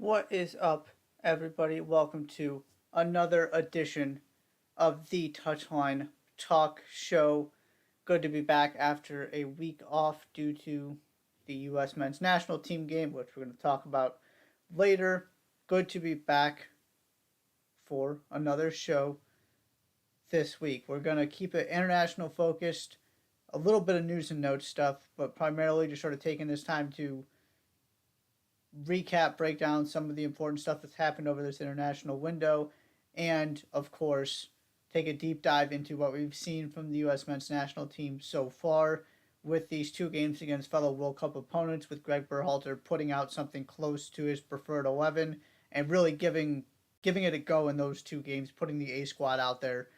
What is up, everybody? Welcome to another edition of the Touchline Talk Show. Good to be back after a week off due to the U.S. men's national team game, which we're going to talk about later. Good to be back for another show this week. We're going to keep it international focused, a little bit of news and notes stuff, but primarily just sort of taking this time to recap, break down some of the important stuff that's happened over this international window, and of course, take a deep dive into what we've seen from the U.S. men's national team so far with these two games against fellow World Cup opponents, with Greg Berhalter putting out something close to his preferred 11 and really giving it a go in those two games, putting the A squad out there,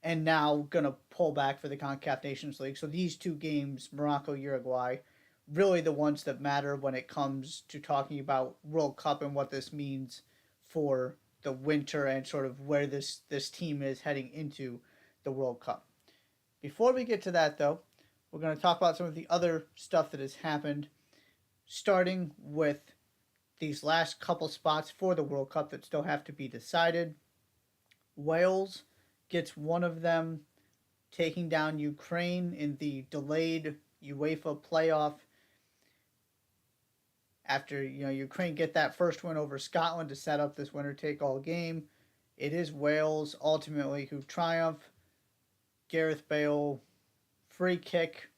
and now gonna pull back for the CONCACAF Nations League. So these two games, Morocco, Uruguay, really the ones that matter when it comes to talking about World Cup and what this means for the winter and sort of where this team is heading into the World Cup. Before we get to that, though, we're going to talk about some of the other stuff that has happened, starting with these last couple spots for the World Cup that still have to be decided. Wales gets one of them, taking down Ukraine in the delayed UEFA playoff after Ukraine get that first win over Scotland to set up this winner-take-all game. It is Wales ultimately who triumph. Gareth Bale free kick.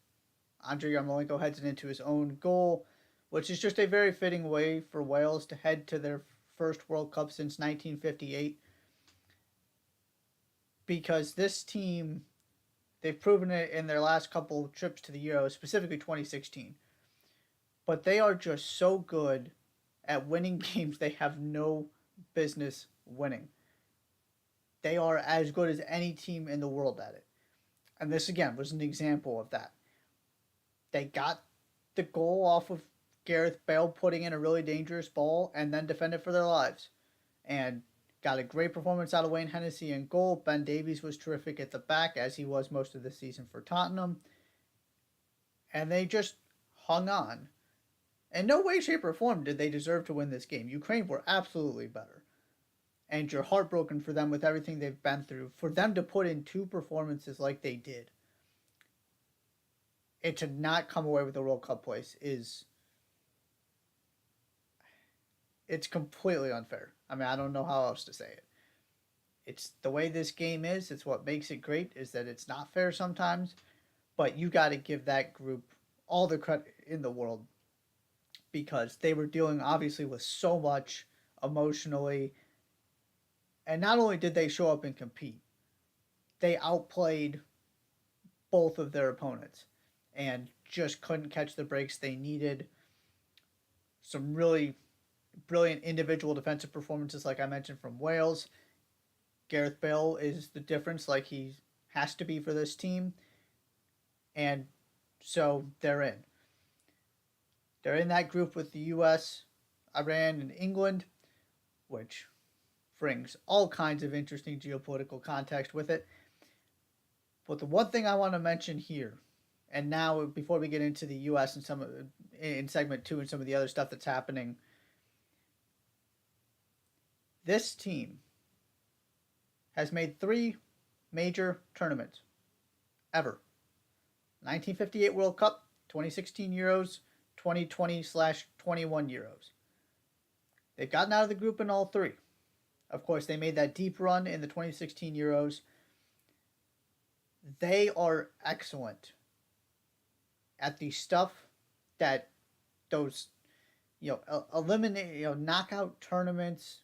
Andrei Yarmolenko heads it into his own goal, which is just a very fitting way for Wales to head to their first World Cup since 1958. Because this team, they've proven it in their last couple of trips to the Euros, specifically 2016. But they are just so good at winning games they have no business winning. They are as good as any team in the world at it. And this, again, was an example of that. They got the goal off of Gareth Bale putting in a really dangerous ball and then defended for their lives. And got a great performance out of Wayne Hennessy in goal. Ben Davies was terrific at the back, as he was most of the season for Tottenham. And they just hung on. In no way, shape, or form did they deserve to win this game. Ukraine were absolutely better. And you're heartbroken for them with everything they've been through. For them to put in two performances like they did, and to not come away with the World Cup place it's completely unfair. I mean, I don't know how else to say it. It's the way this game is. It's what makes it great, is that it's not fair sometimes. But you got to give that group all the credit in the world, because they were dealing obviously with so much emotionally. And not only did they show up and compete, they outplayed both of their opponents and just couldn't catch the breaks they needed. Some really brilliant individual defensive performances, like I mentioned, from Wales. Gareth Bale is the difference, like he has to be for this team. And so they're in. They're in that group with the US, Iran, and England, which brings all kinds of interesting geopolitical context with it. But the one thing I want to mention here, and now before we get into the US and in segment 2 and some of the other stuff that's happening, this team has made 3 major tournaments ever. 1958 World Cup, 2016 Euros, 2020/21 Euros. They've gotten out of the group in all 3. Of course, they made that deep run in the 2016 Euros. They are excellent at the stuff that those, eliminate, knockout tournaments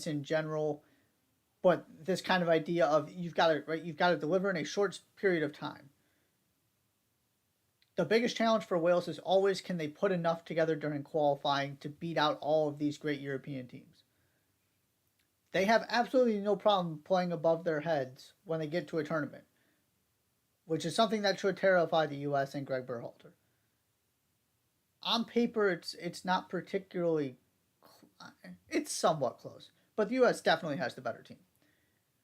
in general, but this kind of idea of you've got to deliver in a short period of time. The biggest challenge for Wales is always, can they put enough together during qualifying to beat out all of these great European teams? They have absolutely no problem playing above their heads when they get to a tournament, which is something that should terrify the U.S. and Greg Berhalter. On paper, it's not particularly, it's somewhat close, but the U.S. definitely has the better team.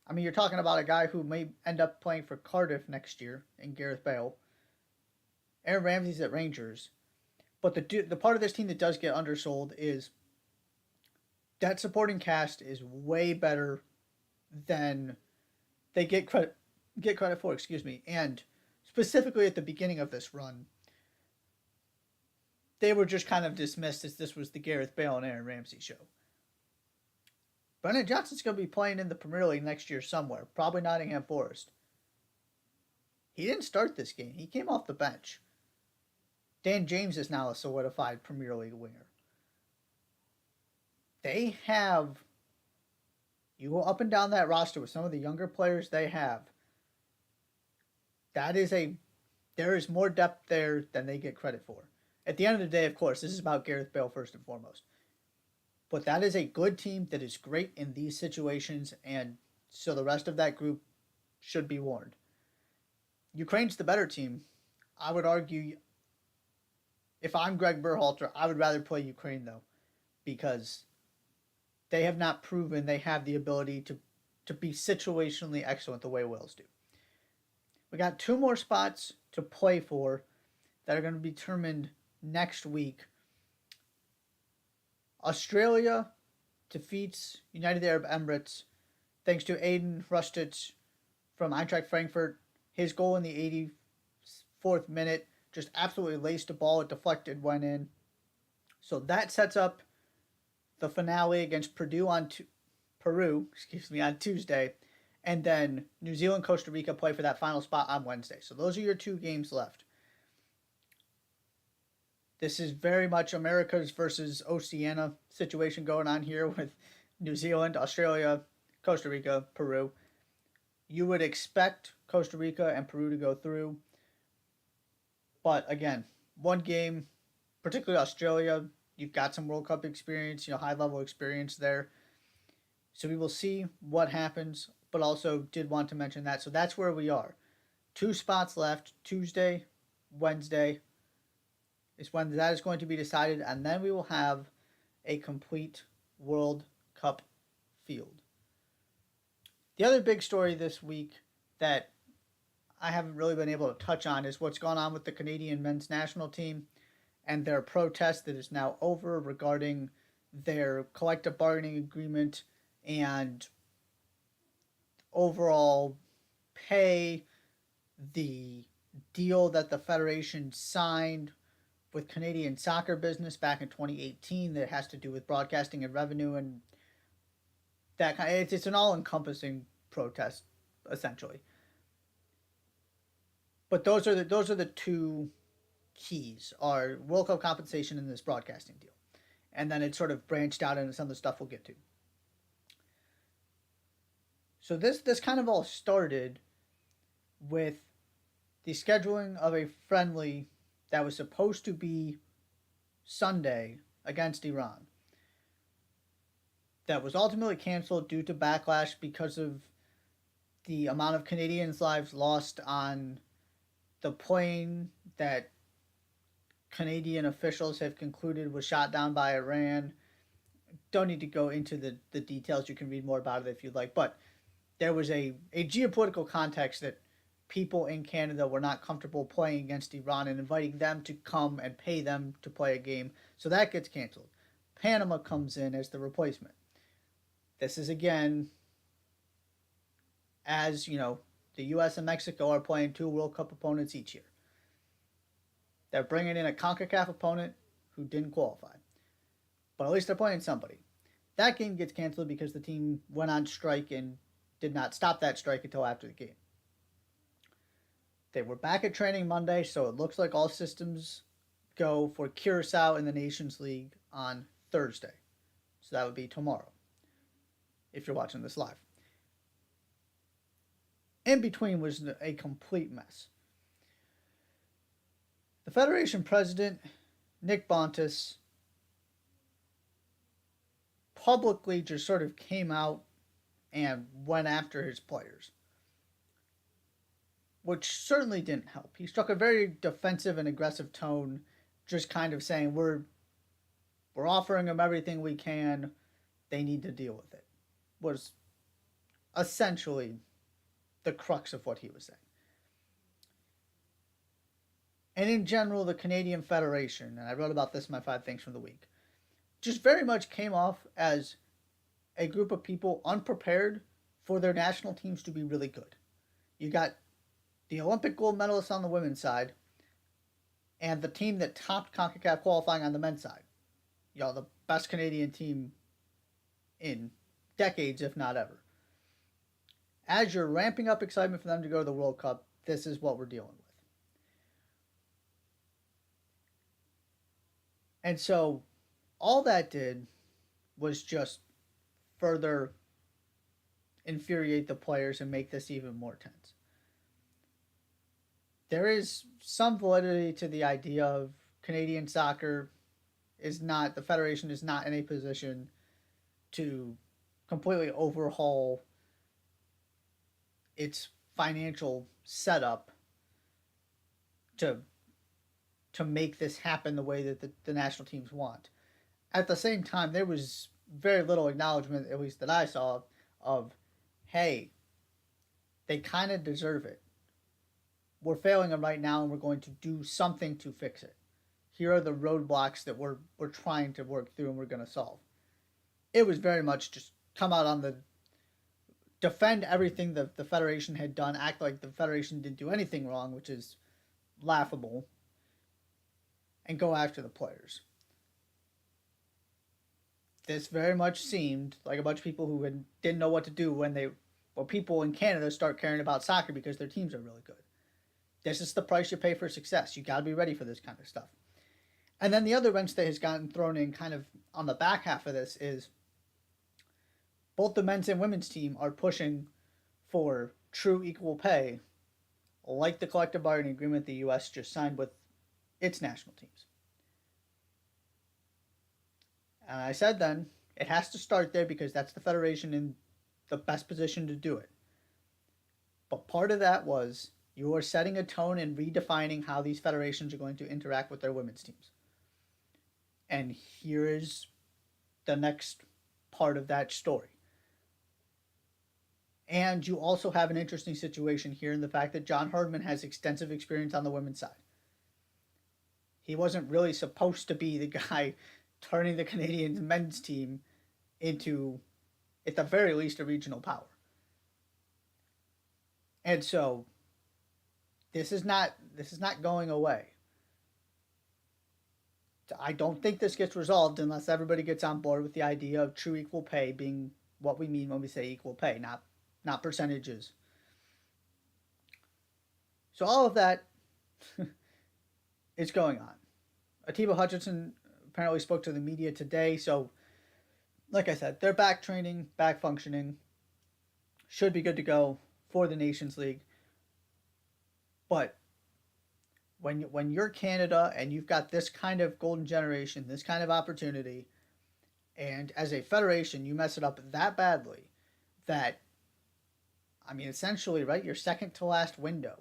I mean, you're talking about a guy who may end up playing for Cardiff next year in Gareth Bale. Aaron Ramsey's at Rangers. But the part of this team that does get undersold is That supporting cast is way better than they get credit for, excuse me. And specifically at the beginning of this run, they were just kind of dismissed as this was the Gareth Bale and Aaron Ramsey show. Brennan Johnson's going to be playing in the Premier League next year somewhere, probably Nottingham Forest. He didn't start this game. He came off the bench. Dan James is now a solidified Premier League winger. They have, you go up and down that roster with some of the younger players they have. There is more depth there than they get credit for. At the end of the day, of course, this is about Gareth Bale first and foremost. But that is a good team that is great in these situations, and so the rest of that group should be warned. Ukraine's the better team. I would argue, if I'm Greg Berhalter, I would rather play Ukraine, though, because they have not proven they have the ability to be situationally excellent the way Wales do. We got 2 more spots to play for that are going to be determined next week. Australia defeats United Arab Emirates thanks to Aiden Rustich from Eintracht Frankfurt. His goal in the 84th minute just absolutely laced the ball. It deflected, went in. So that sets up the finale against Peru on Tuesday. And then New Zealand, Costa Rica play for that final spot on Wednesday. So those are your 2 games left. This is very much America's versus Oceania situation going on here with New Zealand, Australia, Costa Rica, Peru. You would expect Costa Rica and Peru to go through. But again, one game, particularly Australia, you've got some World Cup experience, high-level experience there. So we will see what happens, but also did want to mention that. So that's where we are. 2 spots left, Tuesday, Wednesday, is when that is going to be decided, and then we will have a complete World Cup field. The other big story this week that I haven't really been able to touch on is what's gone on with the Canadian men's national team and their protest that is now over regarding their collective bargaining agreement and overall pay, the deal that the Federation signed with Canadian soccer business back in 2018 that has to do with broadcasting and revenue and that kind of, it's an all-encompassing protest essentially. But those are the 2 keys: are World Cup compensation and this broadcasting deal, and then it sort of branched out into some of the stuff we'll get to. So this kind of all started with the scheduling of a friendly that was supposed to be Sunday against Iran. That was ultimately canceled due to backlash because of the amount of Canadians' lives lost on the plane that Canadian officials have concluded was shot down by Iran. Don't need to go into the details. You can read more about it if you'd like. But there was a geopolitical context that people in Canada were not comfortable playing against Iran and inviting them to come and pay them to play a game. So that gets canceled. Panama comes in as the replacement. This is again, as the U.S. and Mexico are playing 2 World Cup opponents each year. They're bringing in a CONCACAF opponent who didn't qualify. But at least they're playing somebody. That game gets canceled because the team went on strike and did not stop that strike until after the game. They were back at training Monday, so it looks like all systems go for Curacao in the Nations League on Thursday. So that would be tomorrow, if you're watching this live. In between was a complete mess. The Federation president, Nick Bontis, publicly just sort of came out and went after his players, which certainly didn't help. He struck a very defensive and aggressive tone, just kind of saying, we're offering them everything we can, they need to deal with it, was essentially the crux of what he was saying. And in general, the Canadian Federation, and I wrote about this in my 5 Things from the Week, just very much came off as a group of people unprepared for their national teams to be really good. You got the Olympic gold medalists on the women's side and the team that topped CONCACAF qualifying on the men's side. The best Canadian team in decades, if not ever. As you're ramping up excitement for them to go to the World Cup, this is what we're dealing with. And so all that did was just further infuriate the players and make this even more tense. There is some validity to the idea of Canadian soccer is not, the Federation is not in a position to completely overhaul its financial setup to make this happen the way that the national teams want. At the same time, there was very little acknowledgement, at least that I saw, of, hey, they kind of deserve it. We're failing them right now, and we're going to do something to fix it. Here are the roadblocks that we're trying to work through and we're going to solve. It was very much just come out on the defend everything the Federation had done, act like the Federation didn't do anything wrong, which is laughable, and go after the players. This very much seemed like a bunch of people who didn't know what to do when people in Canada start caring about soccer because their teams are really good. This is the price you pay for success. You got to be ready for this kind of stuff. And then the other wrench that has gotten thrown in kind of on the back half of this is both the men's and women's team are pushing for true equal pay, like the collective bargaining agreement the U.S. just signed with its national teams. And I said then, it has to start there because that's the Federation in the best position to do it. But part of that was you are setting a tone and redefining how these federations are going to interact with their women's teams. And here is the next part of that story. And you also have an interesting situation here in the fact that John Herdman has extensive experience on the women's side. He wasn't really supposed to be the guy turning the Canadian men's team into, at the very least, a regional power. And so this is not going away. I don't think this gets resolved unless everybody gets on board with the idea of true equal pay being what we mean when we say equal pay, not percentages. So all of that is going on. Atiba Hutchinson apparently spoke to the media today, so like I said, they're back training, back functioning, should be good to go for the Nations League. But when you're Canada and you've got this kind of golden generation, this kind of opportunity, and as a federation you mess it up that badly, that, I mean, essentially, right, your second to last window,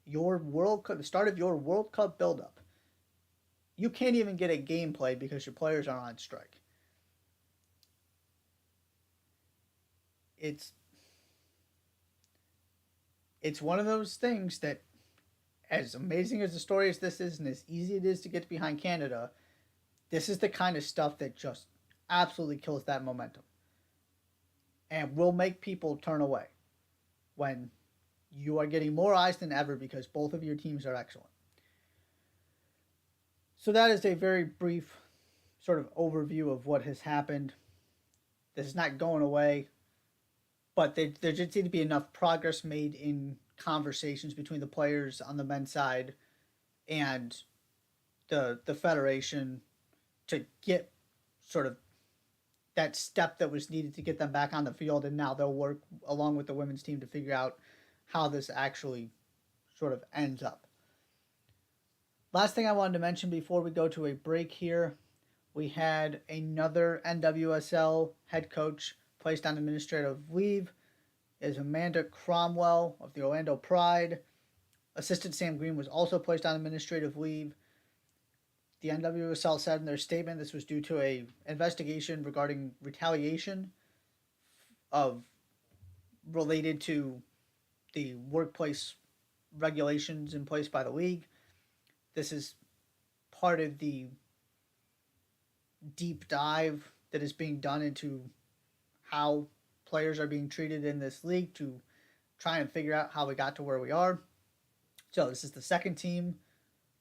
the start of your World Cup buildup, you can't even get a game played because your players are on strike. It's one of those things that, as amazing as the story as this is and as easy it is to get behind Canada, this is the kind of stuff that just absolutely kills that momentum and will make people turn away when you are getting more eyes than ever because both of your teams are excellent. So that is a very brief sort of overview of what has happened. This is not going away, but there just need to be enough progress made in conversations between the players on the men's side and the federation to get sort of that step that was needed to get them back on the field, and now they'll work along with the women's team to figure out how this actually sort of ends up. Last thing I wanted to mention before we go to a break here, we had another NWSL head coach placed on administrative leave. Is Amanda Cromwell of the Orlando Pride. Assistant Sam Green was also placed on administrative leave. The NWSL said in their statement this was due to an investigation regarding retaliation related to the workplace regulations in place by the league. This is part of the deep dive that is being done into how players are being treated in this league to try and figure out how we got to where we are. So this is the second team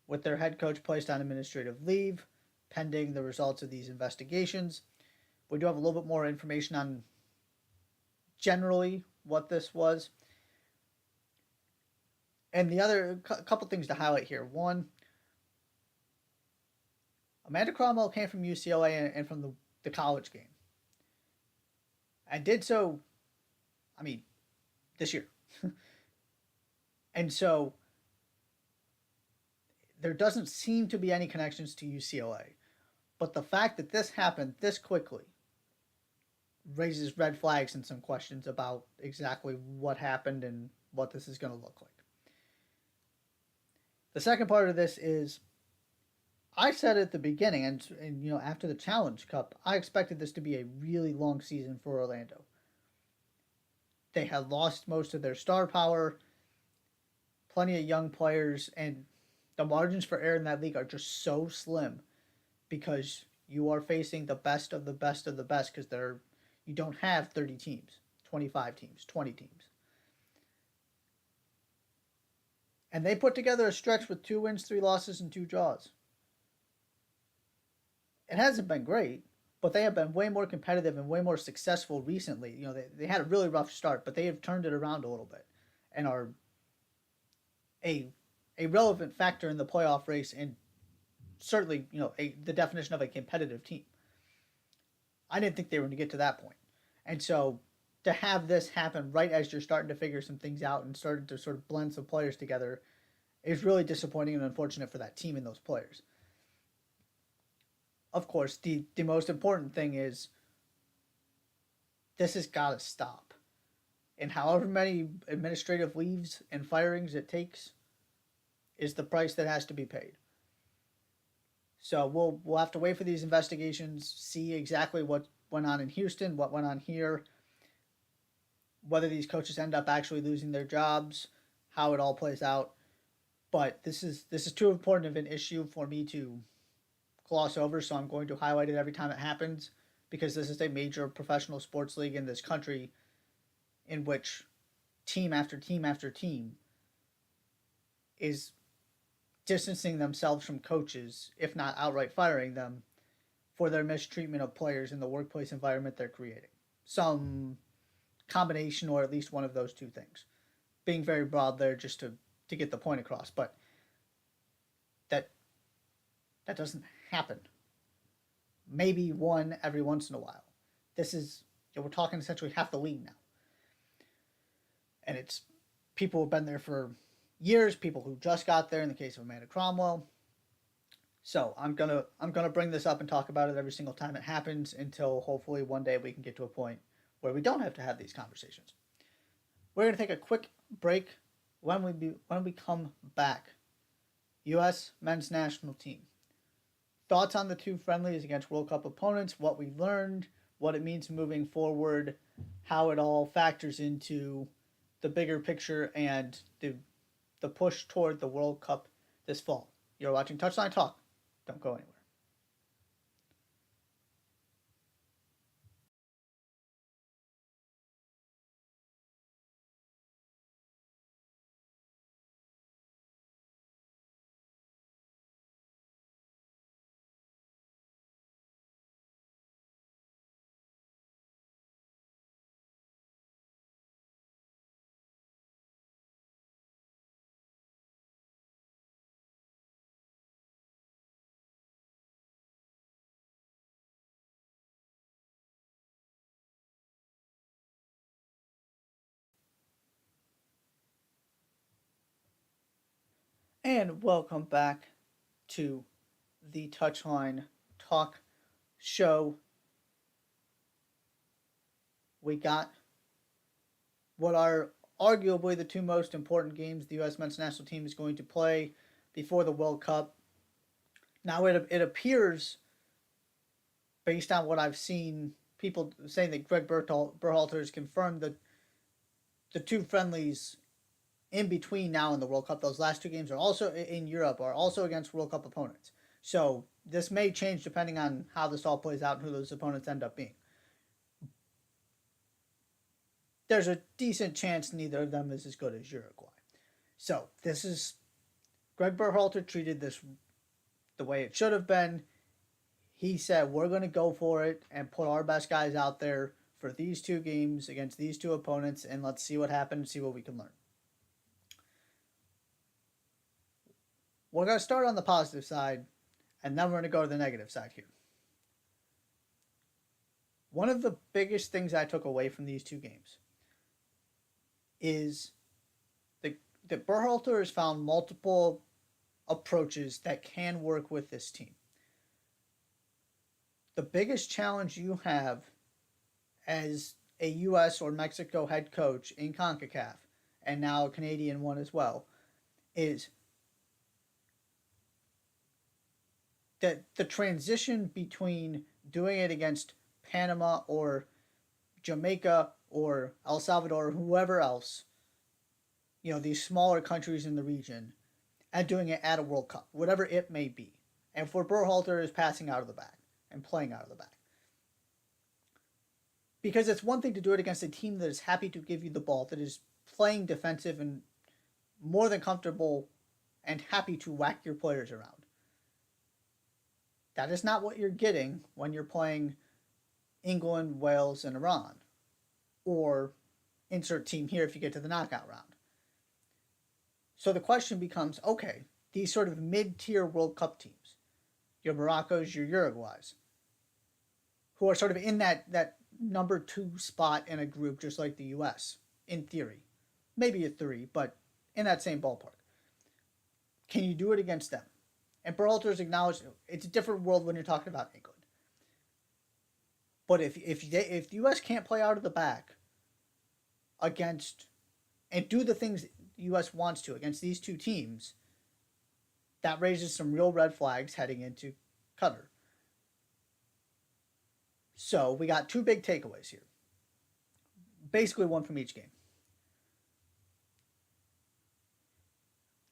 with their head coach placed on administrative leave pending the results of these investigations. We do have a little bit more information on generally what this was. And the other couple things to highlight here. One, Amanda Cromwell came from UCLA and from the college game. And did so, I mean, this year. And so there doesn't seem to be any connections to UCLA. But the fact that this happened this quickly raises red flags and some questions about exactly what happened and what this is going to look like. The second part of this is I said at the beginning, and after the Challenge Cup, I expected this to be a really long season for Orlando. They had lost most of their star power, plenty of young players, and the margins for error in that league are just so slim because you are facing the best of the best of the best because you don't have 30 teams, 25 teams, 20 teams. And they put together a stretch with 2 wins, 3 losses, and 2 draws. It hasn't been great, but they have been way more competitive and way more successful recently. They had a really rough start, but they have turned it around a little bit and are a relevant factor in the playoff race and certainly, the definition of a competitive team. I didn't think they were going to get to that point. And so to have this happen right as you're starting to figure some things out and starting to sort of blend some players together is really disappointing and unfortunate for that team and those players. Of course, the most important thing is this has got to stop. And however many administrative leaves and firings it takes is the price that has to be paid. So we'll have to wait for these investigations, see exactly what went on in Houston, what went on here, whether these coaches end up actually losing their jobs, how it all plays out. But this is too important of an issue for me to gloss over, so I'm going to highlight it every time it happens because this is a major professional sports league in this country in which team after team after team is distancing themselves from coaches, if not outright firing them, for their mistreatment of players in the workplace environment they're creating. Some combination or at least one of those two things. Being very broad there just to get the point across, but that doesn't happen. Maybe one every once in a while. This is, we're talking essentially half the league now. And it's people who've been there for years, people who just got there in the case of Amanda Cromwell. So I'm gonna bring this up and talk about it every single time it happens until hopefully one day we can get to a point where we don't have to have these conversations. We're gonna take a quick break. When we come back, U.S. men's national team. Thoughts on the 2 friendlies against World Cup opponents, what we learned, what it means moving forward, how it all factors into the bigger picture and the push toward the World Cup this fall. You're watching Touchline Talk. Don't go anywhere. And welcome back to the Touchline Talk show. We got what are arguably the 2 most important games the U.S. men's national team is going to play before the World Cup. Now it appears, based on what I've seen, people saying that Greg Berhalter has confirmed that the 2 friendlies in between now and the World Cup, those last 2 games are also in Europe, are also against World Cup opponents. So this may change depending on how this all plays out and who those opponents end up being. there's a decent chance neither of them is as good as Uruguay. So this is Greg Berhalter treated this the way it should have been. He said, we're going to go for it and put our best guys out there for these two games against these two opponents, and let's see what happens, see what we can learn. We're going to start on the positive side, and then we're going to go to the negative side here. One of the biggest things I took away from these two games is that Berhalter has found multiple approaches that can work with this team. The biggest challenge you have as a U.S. or Mexico head coach in CONCACAF, and now a Canadian one as well, is that the transition between doing it against Panama or Jamaica or El Salvador or whoever else, these smaller countries in the region, and doing it at a World Cup, whatever it may be. And for Berhalter is passing out of the back and playing out of the back. Because it's one thing to do it against a team that is happy to give you the ball, that is playing defensive and more than comfortable and happy to whack your players around. That is not what you're getting when you're playing England, Wales, and Iran. Or insert team here if you get to the knockout round. So the question becomes, okay, these sort of mid-tier World Cup teams, your Moroccos, your Uruguays, who are sort of in that number 2 spot in a group just like the U.S., in theory. Maybe a 3, but in that same ballpark. Can you do it against them? And Berhalter's acknowledged it's a different world when you're talking about England. But if the U.S. can't play out of the back against and do the things the U.S. wants to against these two teams, that raises some real red flags heading into Qatar. So we got 2 big takeaways here. Basically one from each game.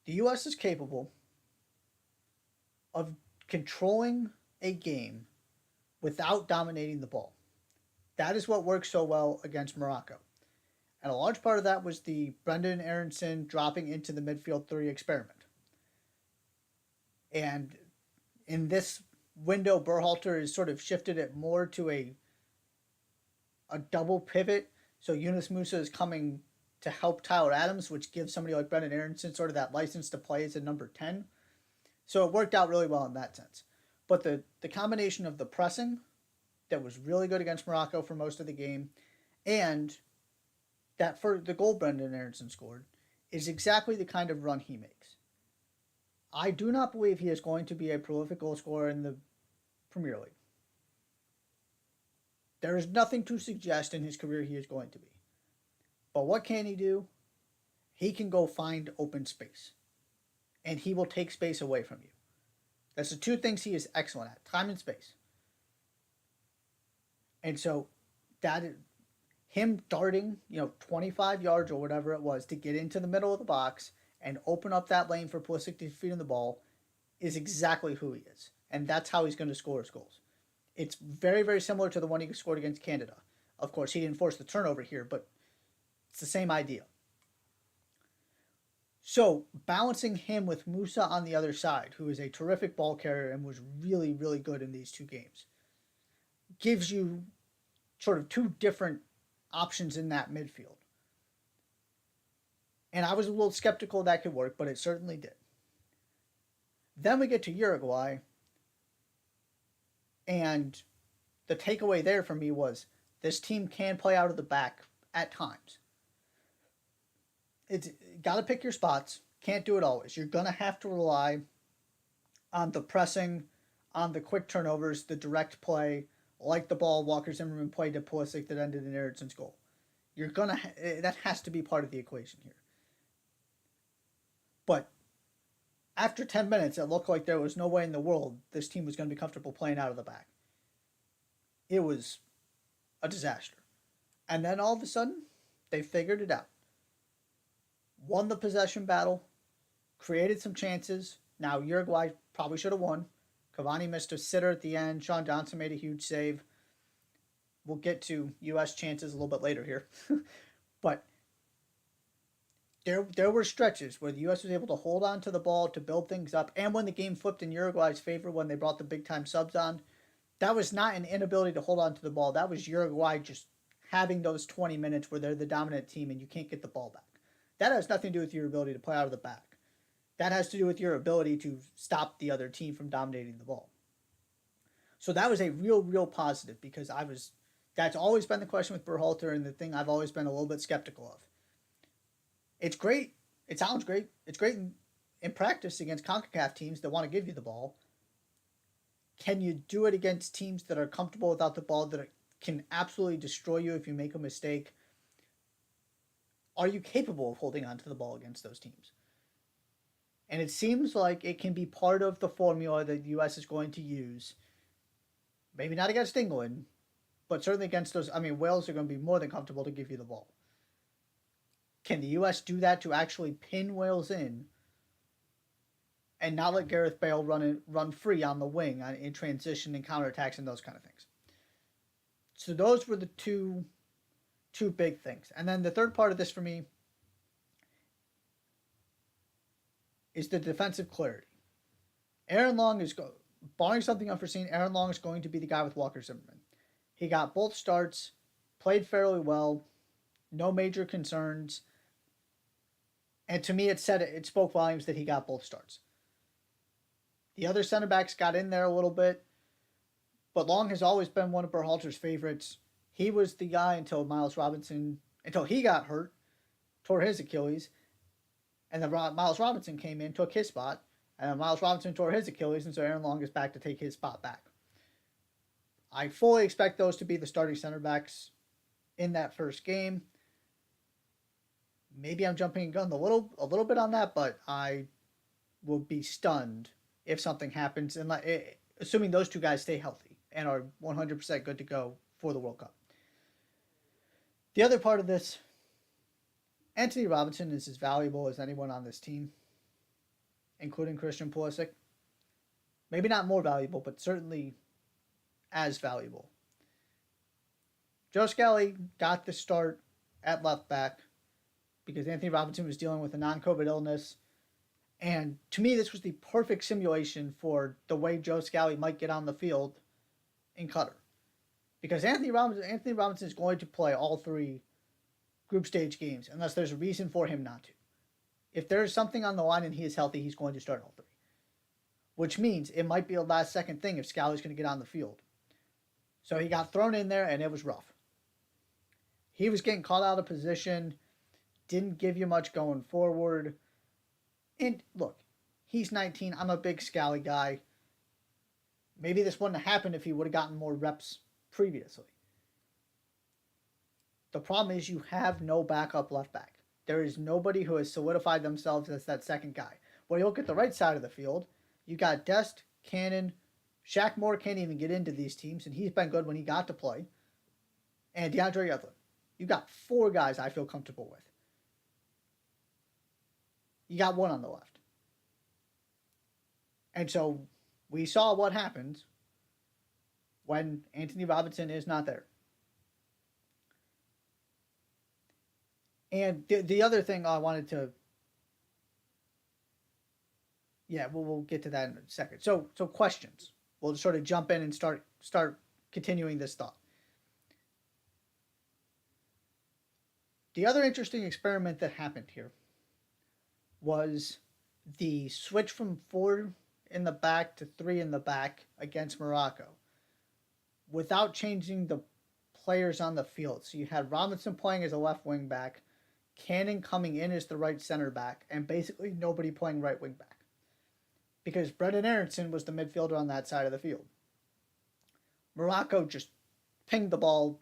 The U.S. is capable of controlling a game without dominating the ball. That is what worked so well against Morocco. And a large part of that was the Brendan Aronson dropping into the midfield 3 experiment. And in this window, Berhalter has sort of shifted it more to a double pivot. So Yunus Musa is coming to help Tyler Adams, which gives somebody like Brendan Aronson sort of that license to play as a number 10. So it worked out really well in that sense. But the combination of the pressing that was really good against Morocco for most of the game, and that for the goal Brendan Aronson scored, is exactly the kind of run he makes. I do not believe he is going to be a prolific goal scorer in the Premier League. There is nothing to suggest in his career he is going to be. But what can he do? He can go find open space. And he will take space away from you. That's the 2 things he is excellent at, time and space. And so him darting, 25 yards or whatever it was to get into the middle of the box and open up that lane for Pulisic to feed him the ball is exactly who he is. And that's how he's going to score his goals. It's very, very similar to the one he scored against Canada. Of course, he didn't force the turnover here, but it's the same idea. So, balancing him with Musa on the other side, who is a terrific ball carrier and was really, really good in these 2 games, gives you sort of 2 different options in that midfield. And I was a little skeptical that could work, but it certainly did. Then we get to Uruguay, and the takeaway there for me was this team can play out of the back at times. It's got to pick your spots. Can't do it always. You're going to have to rely on the pressing, on the quick turnovers, the direct play, like the ball Walker Zimmerman played to Pulisic that ended in Ericsson's goal. That has to be part of the equation here. But after 10 minutes, it looked like there was no way in the world this team was going to be comfortable playing out of the back. It was a disaster. And then all of a sudden, they figured it out. Won the possession battle, created some chances. Now, Uruguay probably should have won. Cavani missed a sitter at the end. Sean Johnson made a huge save. We'll get to U.S. chances a little bit later here. But there were stretches where the U.S. was able to hold on to the ball to build things up, and when the game flipped in Uruguay's favor when they brought the big time subs on, that was not an inability to hold on to the ball. That was Uruguay just having those 20 minutes where they're the dominant team and you can't get the ball back. That has nothing to do with your ability to play out of the back. That has to do with your ability to stop the other team from dominating the ball. So that was a real positive because that's always been the question with Berhalter and the thing I've always been a little bit skeptical of. It's great. It sounds great. It's great in practice against CONCACAF teams that want to give you the ball. Can you do it against teams that are comfortable without the ball, that can absolutely destroy you if you make a mistake? Are you capable of holding on to the ball against those teams? And it seems like it can be part of the formula that the U.S. is going to use. Maybe not against England, but certainly against those. I mean, Wales are going to be more than comfortable to give you the ball. Can the U.S. do that to actually pin Wales in and not let Gareth Bale run free on the wing in transition and counterattacks and those kind of things? So those were the two big things. And then the third part of this for me is the defensive clarity. Aaron Long is, barring something unforeseen, Aaron Long is going to be the guy with Walker Zimmerman. He got both starts, played fairly well, no major concerns. And to me, it spoke volumes that he got both starts. The other center backs got in there a little bit, but Long has always been one of Berhalter's favorites. He was the guy until until he got hurt, tore his Achilles, and then Miles Robinson came in, took his spot, and then Miles Robinson tore his Achilles, and so Aaron Long is back to take his spot back. I fully expect those to be the starting center backs in that first game. Maybe I'm jumping the gun a little bit on that, but I will be stunned if something happens, and assuming those two guys stay healthy and are 100% good to go for the World Cup. The other part of this, Anthony Robinson is as valuable as anyone on this team, including Christian Pulisic. Maybe not more valuable, but certainly as valuable. Joe Scally got the start at left back because Anthony Robinson was dealing with a non-COVID illness. And to me, this was the perfect simulation for the way Joe Scally might get on the field in Qatar. Because Anthony Robinson is going to play all three group stage games unless there's a reason for him not to. If there's something on the line and he is healthy, he's going to start all three. Which means it might be a last-second thing if Scally's going to get on the field. So he got thrown in there, and it was rough. He was getting caught out of position, didn't give you much going forward. And look, he's 19. I'm a big Scally guy. Maybe this wouldn't have happened if he would have gotten more reps previously. The problem is you have no backup left back. There is nobody who has solidified themselves as that second guy. When you look at the right side of the field, you got Dest, Cannon, Shaq Moore can't even get into these teams, and he's been good when he got to play, and DeAndre Yedlin. You got four guys I feel comfortable with. You got one on the left. And so we saw what happens when Anthony Robinson is not there. And the other thing I wanted to... Yeah, we'll get to that in a second. So questions. We'll just sort of jump in and start continuing this thought. The other interesting experiment that happened here was the switch from 4 in the back to 3 in the back against Morocco without changing the players on the field. So you had Robinson playing as a left wing back, Cannon coming in as the right center back, and basically nobody playing right wing back. Because Brendan Aronson was the midfielder on that side of the field. Morocco just pinged the ball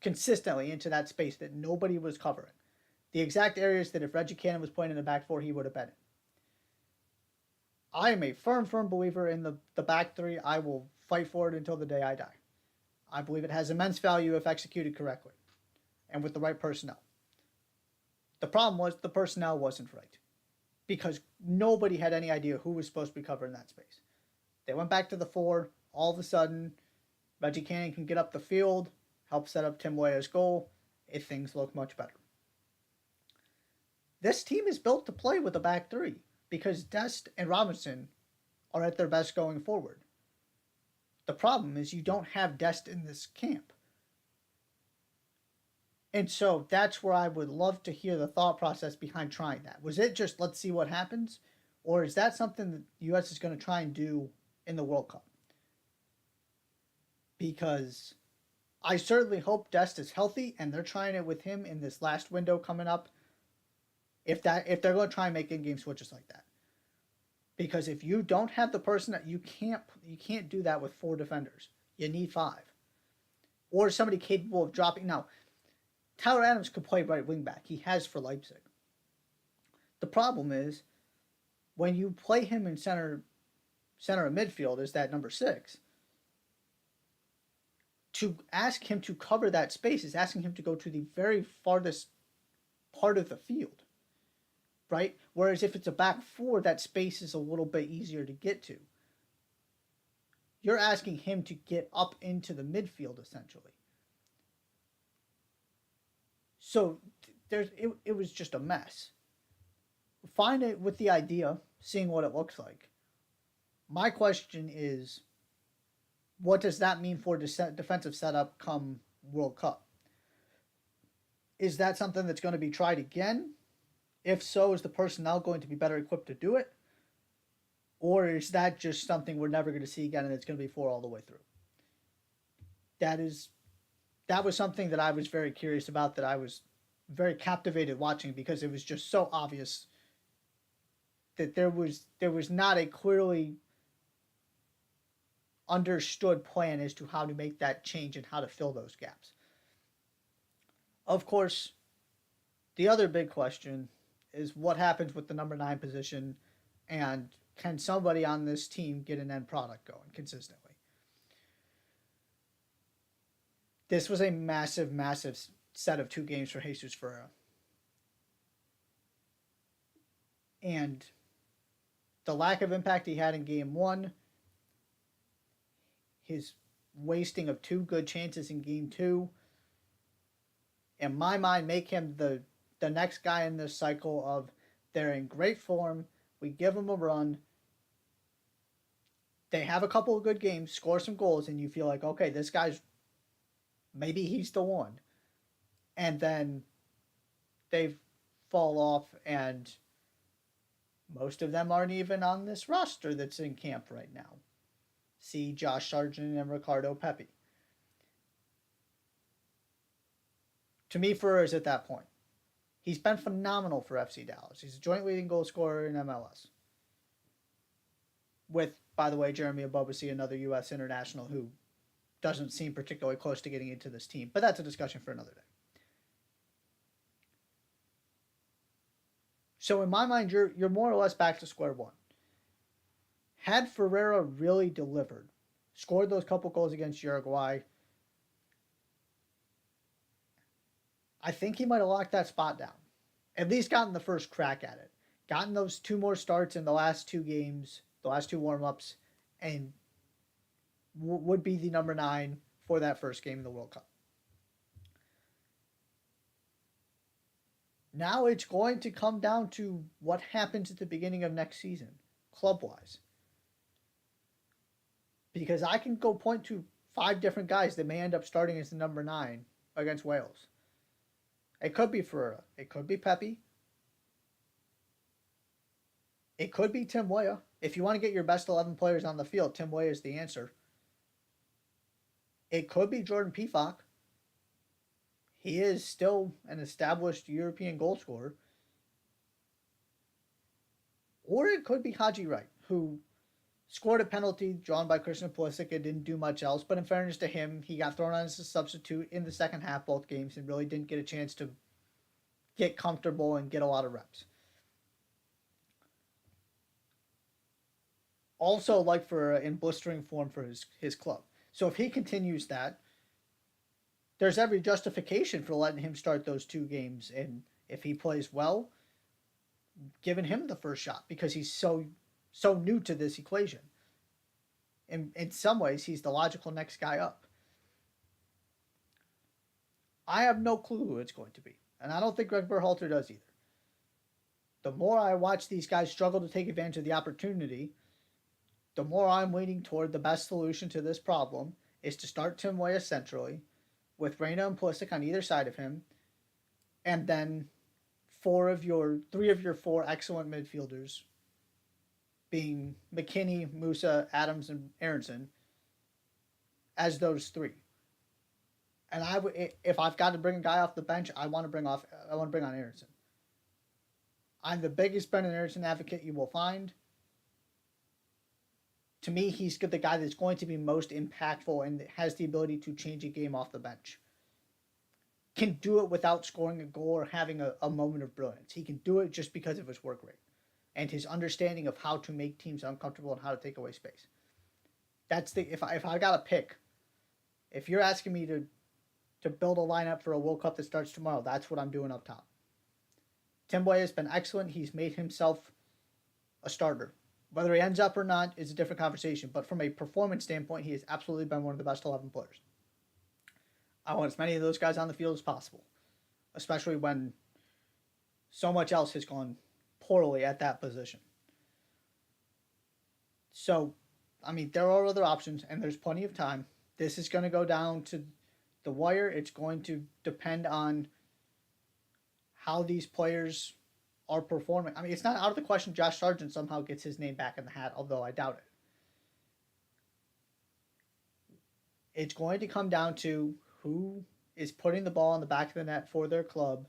consistently into that space that nobody was covering. The exact areas that if Reggie Cannon was playing in the back four, he would have been in. I am a firm believer in the back three. I will fight for it until the day I die. I believe it has immense value if executed correctly and with the right personnel. The problem was the personnel wasn't right because nobody had any idea who was supposed to be covering that space. They went back to the 4. All of a sudden, Reggie Cannon can get up the field, help set up Tim Weah's goal. Things look much better. This team is built to play with a back three because Dest and Robinson are at their best going forward. The problem is you don't have Dest in this camp. And so that's where I would love to hear the thought process behind trying that. Was it just let's see what happens? Or is that something that the U.S. is going to try and do in the World Cup? Because I certainly hope Dest is healthy and they're trying it with him in this last window coming up. If they're going to try and make in-game switches like that. Because if you don't have the person that you can't do that with 4 defenders. You need 5. Or somebody capable of dropping. Now, Tyler Adams could play right wing back. He has for Leipzig. The problem is when you play him in center of midfield as that number 6, to ask him to cover that space is asking him to go to the very farthest part of the field. Right? Whereas if it's a back 4, that space is a little bit easier to get to. You're asking him to get up into the midfield, essentially. So it was just a mess. Fine it with the idea, seeing what it looks like. My question is, what does that mean for defensive setup come World Cup? Is that something that's going to be tried again? If so, is the personnel going to be better equipped to do it? Or is that just something we're never going to see again and it's going to be 4 all the way through? That was something that I was very curious about, that I was very captivated watching, because it was just so obvious that there was not a clearly understood plan as to how to make that change and how to fill those gaps. Of course, the other big question is what happens with the number 9 position, and can somebody on this team get an end product going consistently? This was a massive, massive set of 2 games for Jesus Ferreira. And the lack of impact he had in game 1, his wasting of 2 good chances in game 2, in my mind, make him the next guy in this cycle of they're in great form, we give them a run, they have a couple of good games, score some goals, and you feel like, okay, this guy's, maybe he's the one. And then they fall off, and most of them aren't even on this roster that's in camp right now. See Josh Sargent and Ricardo Pepi. To me, Ferrer is at that point. He's been phenomenal for FC Dallas. He's a joint leading goal scorer in MLS. With, by the way, Jeremy Abobasi, another U.S. international who doesn't seem particularly close to getting into this team. But that's a discussion for another day. So in my mind, you're more or less back to square one. Had Ferreira really delivered, scored those couple goals against Uruguay, I think he might have locked that spot down. At least gotten the first crack at it. Gotten those 2 more starts in the last 2 games, the last 2 warm-ups, and would be the number 9 for that first game in the World Cup. Now it's going to come down to what happens at the beginning of next season, club-wise. Because I can go point to 5 different guys that may end up starting as the number 9 against Wales. It could be Ferreira. It could be Pepi. It could be Tim Weah. If you want to get your best 11 players on the field, Tim Weah is the answer. It could be Jordan Pefok. He is still an established European goal scorer. Or it could be Haji Wright, who scored a penalty drawn by Christian Pulisic and didn't do much else. But in fairness to him, he got thrown on as a substitute in the second half both games and really didn't get a chance to get comfortable and get a lot of reps. Also, like for in blistering form for his club. So if he continues that, there's every justification for letting him start those 2 games. And if he plays well, giving him the first shot because he's so new to this equation. In some ways, he's the logical next guy up. I have no clue who it's going to be. And I don't think Greg Berhalter does either. The more I watch these guys struggle to take advantage of the opportunity, the more I'm leaning toward the best solution to this problem is to start Tim Weah centrally, with Reyna and Pulisic on either side of him, and then three of your four excellent midfielders being McKinney, Musa, Adams, and Aronson as those three. And if I've got to bring a guy off the bench, I want to bring on Aronson. I'm the biggest Brendan Aronson advocate you will find. To me, he's the guy that's going to be most impactful and has the ability to change a game off the bench. Can do it without scoring a goal or having a moment of brilliance. He can do it just because of his work rate and his understanding of how to make teams uncomfortable and how to take away space. If I got to pick, if you're asking me to build a lineup for a World Cup that starts tomorrow, that's what I'm doing up top. Tim Weah has been excellent. He's made himself a starter. Whether he ends up or not is a different conversation, but from a performance standpoint, he has absolutely been one of the best 11 players. I want as many of those guys on the field as possible, especially when so much else has gone poorly at that position. So, I mean, there are other options, and there's plenty of time. This is going to go down to the wire. It's going to depend on how these players are performing. I mean, it's not out of the question Josh Sargent somehow gets his name back in the hat, although I doubt it. It's going to come down to who is putting the ball in the back of the net for their club,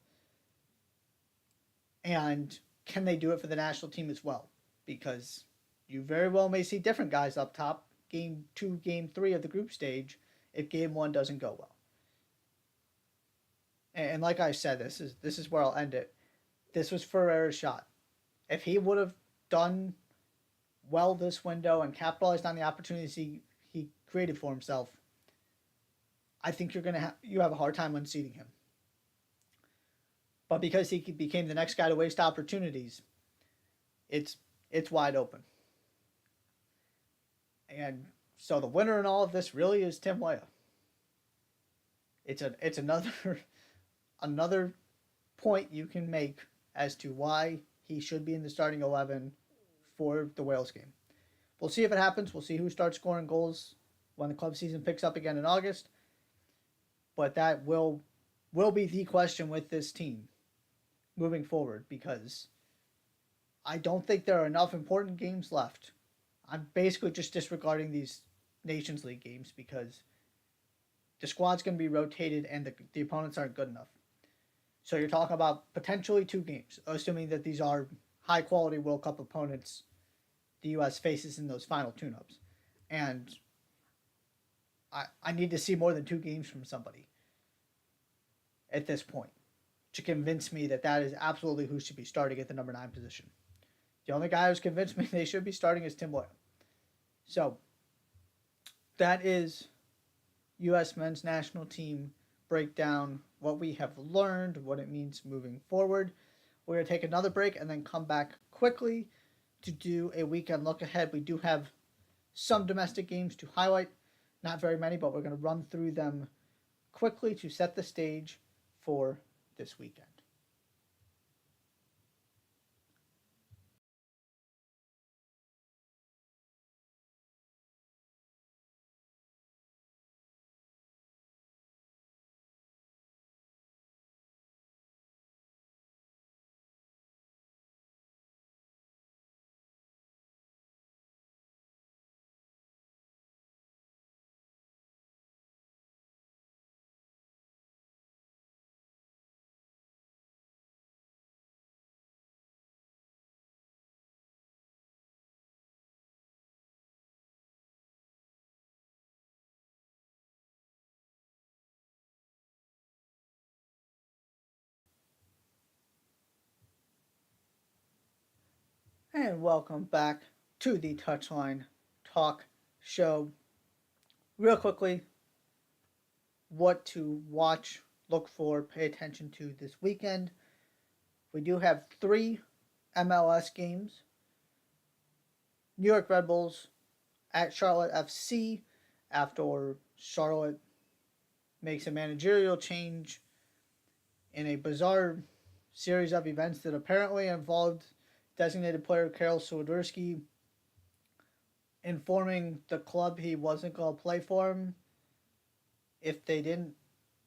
and can they do it for the national team as well? Because you very well may see different guys up top game 2, game 3 of the group stage if game 1 doesn't go well. And like I said, this is where I'll end it. This was Ferreira's shot. If he would have done well this window and capitalized on the opportunities he created for himself, I think you have a hard time unseating him. But because he became the next guy to waste opportunities, it's wide open. And so the winner in all of this really is Tim Weah. It's another point you can make as to why he should be in the starting 11 for the Wales game. We'll see if it happens. We'll see who starts scoring goals when the club season picks up again in August. But that will be the question with this team moving forward, because I don't think there are enough important games left. I'm basically just disregarding these Nations League games because the squad's going to be rotated and the opponents aren't good enough. So you're talking about potentially 2 games, assuming that these are high-quality World Cup opponents the U.S. faces in those final tune-ups. And I need to see more than 2 games from somebody at this point to convince me that is absolutely who should be starting at the number 9 position. The only guy who's convinced me they should be starting is Tim Weah. So that is U.S. men's national team breakdown, what we have learned, what it means moving forward. We're going to take another break and then come back quickly to do a weekend look ahead. We do have some domestic games to highlight, not very many, but we're going to run through them quickly to set the stage for this weekend. And welcome back to the Touchline Talk Show. Real quickly, what to watch, look for, pay attention to this weekend. We do have 3 MLS games. New York Red Bulls at Charlotte FC after Charlotte makes a managerial change in a bizarre series of events that apparently involved designated player Karol Swiderski informing the club he wasn't going to play for him if they didn't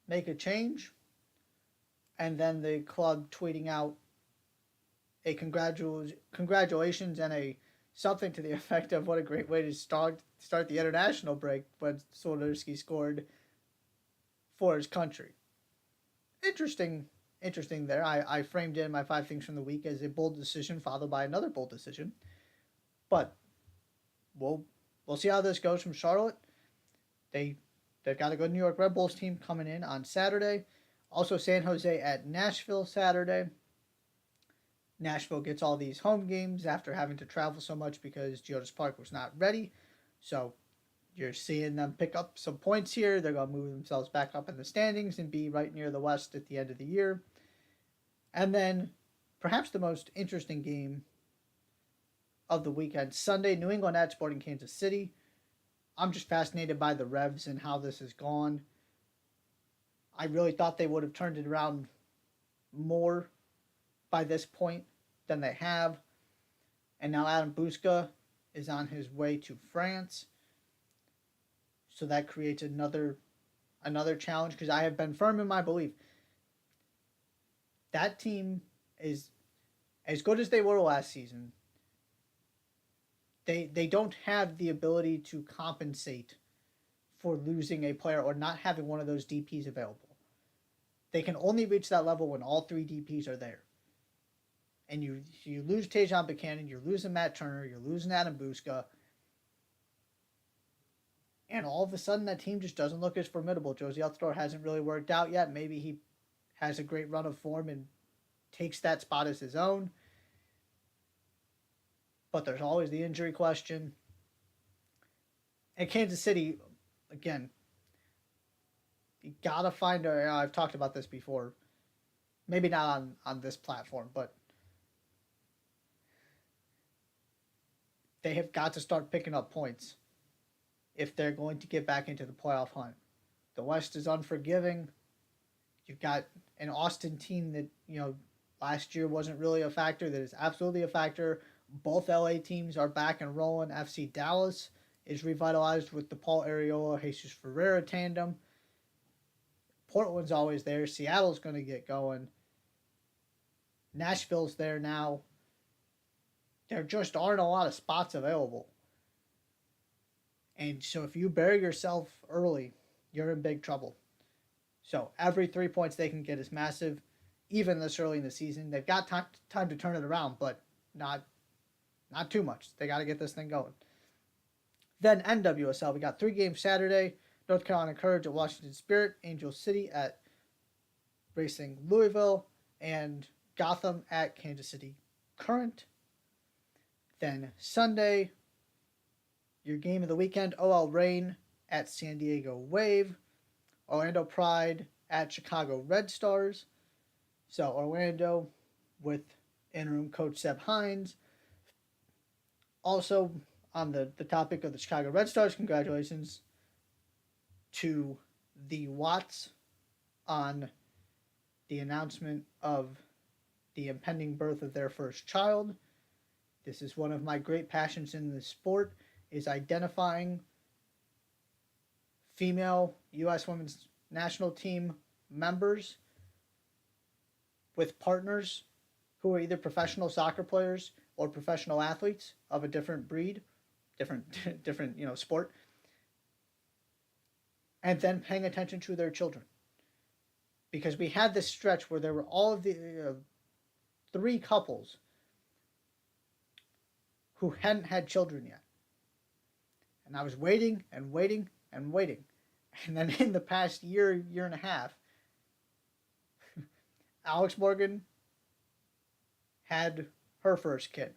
make a change, and then the club tweeting out a congratulations and a something to the effect of what a great way to start the international break when Swiderski scored for his country. Interesting, interesting there. I framed in my 5 things from the week as a bold decision followed by another bold decision, but we'll see how this goes from Charlotte. They've got a good New York Red Bulls team coming in on Saturday. Also, San Jose at Nashville Saturday. Nashville gets all these home games after having to travel so much because Geodis Park was not ready. So you're seeing them pick up some points here. They're going to move themselves back up in the standings and be right near the West at the end of the year. And then perhaps the most interesting game of the weekend, Sunday, New England at Sporting Kansas City. I'm just fascinated by the Revs and how this has gone. I really thought they would have turned it around more by this point than they have. And now Adam Busca is on his way to France. So that creates another challenge because I have been firm in my belief. That team is as good as they were last season. They don't have the ability to compensate for losing a player or not having one of those DPs available. They can only reach that level when all 3 DPs are there. And you lose Tejan Buchanan, you're losing Matt Turner, you're losing Adam Busca. And all of a sudden, that team just doesn't look as formidable. Josie Altidore hasn't really worked out yet. Maybe he has a great run of form and takes that spot as his own. But there's always the injury question. And Kansas City, again, you gotta find I've talked about this before. Maybe not on this platform, but they have got to start picking up points if they're going to get back into the playoff hunt. The West is unforgiving. You've got an Austin team that, last year wasn't really a factor, that is absolutely a factor. Both LA teams are back and rolling. FC Dallas is revitalized with the Paul Arriola, Jesus Ferreira tandem. Portland's always there. Seattle's going to get going. Nashville's there now. There just aren't a lot of spots available. And so if you bury yourself early, you're in big trouble. So every 3 points they can get is massive, even this early in the season. They've got time to turn it around, but not too much. They got to get this thing going. Then NWSL, we got 3 games Saturday. North Carolina Courage at Washington Spirit, Angel City at Racing Louisville, and Gotham at Kansas City Current. Then Sunday, your game of the weekend, OL Reign at San Diego Wave, Orlando Pride at Chicago Red Stars. So Orlando with interim coach Seb Hines. Also, on the topic of the Chicago Red Stars, congratulations to the Watts on the announcement of the impending birth of their first child. This is one of my great passions in the sport, is identifying female U.S. women's national team members with partners who are either professional soccer players or professional athletes of a different breed, different sport, and then paying attention to their children. Because we had this stretch where there were all of the 3 couples who hadn't had children yet. And I was waiting and waiting and waiting. And then in the past year and a half, Alex Morgan had her first kid.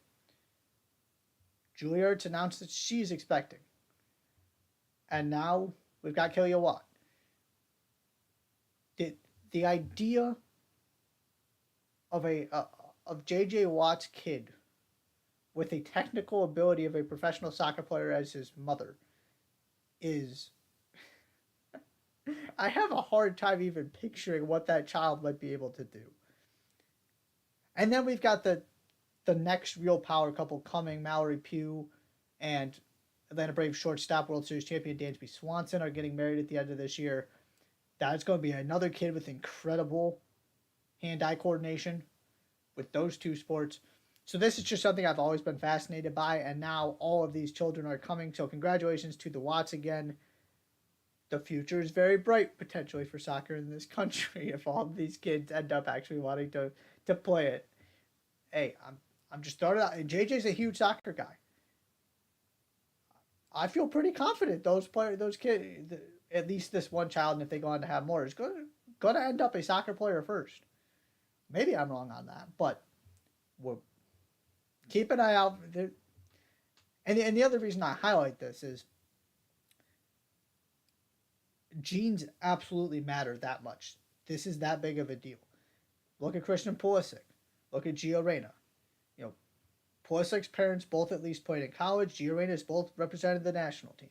Julia Ertz announced that she's expecting. And now we've got Kelia Watt. The idea of JJ Watt's kid with the technical ability of a professional soccer player as his mother is... I have a hard time even picturing what that child might be able to do. And then we've got the next real power couple coming. Mallory Pugh and Atlanta Braves shortstop World Series champion Dansby Swanson are getting married at the end of this year. That's going to be another kid with incredible hand-eye coordination with those two sports. So this is just something I've always been fascinated by, and now all of these children are coming. So congratulations to the Watts again. The future is very bright potentially for soccer in this country if all of these kids end up actually wanting to play it. Hey, I'm just started out, and JJ's a huge soccer guy. I feel pretty confident those kids, at least this one child, and if they go on to have more, is going to end up a soccer player first. Maybe I'm wrong on that, but we'll keep an eye out. And the other reason I highlight this is genes absolutely matter that much. This is that big of a deal. Look at Christian Pulisic. Look at Gio Reyna. You know, Pulisic's parents both at least played in college. Gio Reyna's both represented the national team.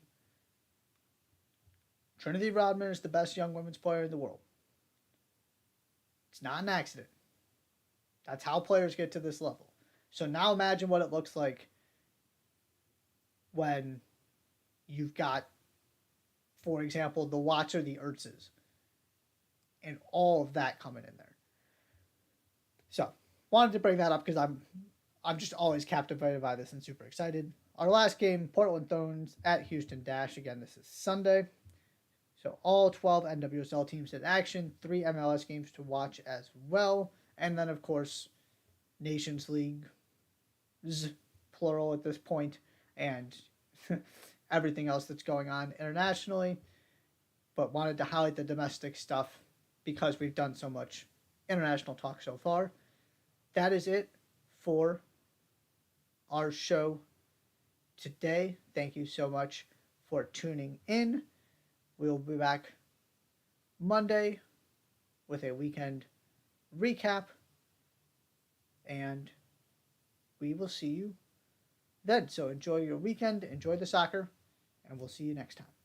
Trinity Rodman is the best young women's player in the world. It's not an accident. That's how players get to this level. So now imagine what it looks like when you've got, for example, the Watts or the Ertzes and all of that coming in there. So, wanted to bring that up because I'm just always captivated by this and super excited. Our last game, Portland Thorns at Houston Dash. Again, this is Sunday. So all 12 NWSL teams in action, 3 MLS games to watch as well. And then, of course, Nations League, plural at this point, and everything else that's going on internationally. But wanted to highlight the domestic stuff because we've done so much international talk so far. That is it for our show today. Thank you so much for tuning in. We'll be back Monday with a weekend recap, and we will see you then. So enjoy your weekend, enjoy the soccer, and we'll see you next time.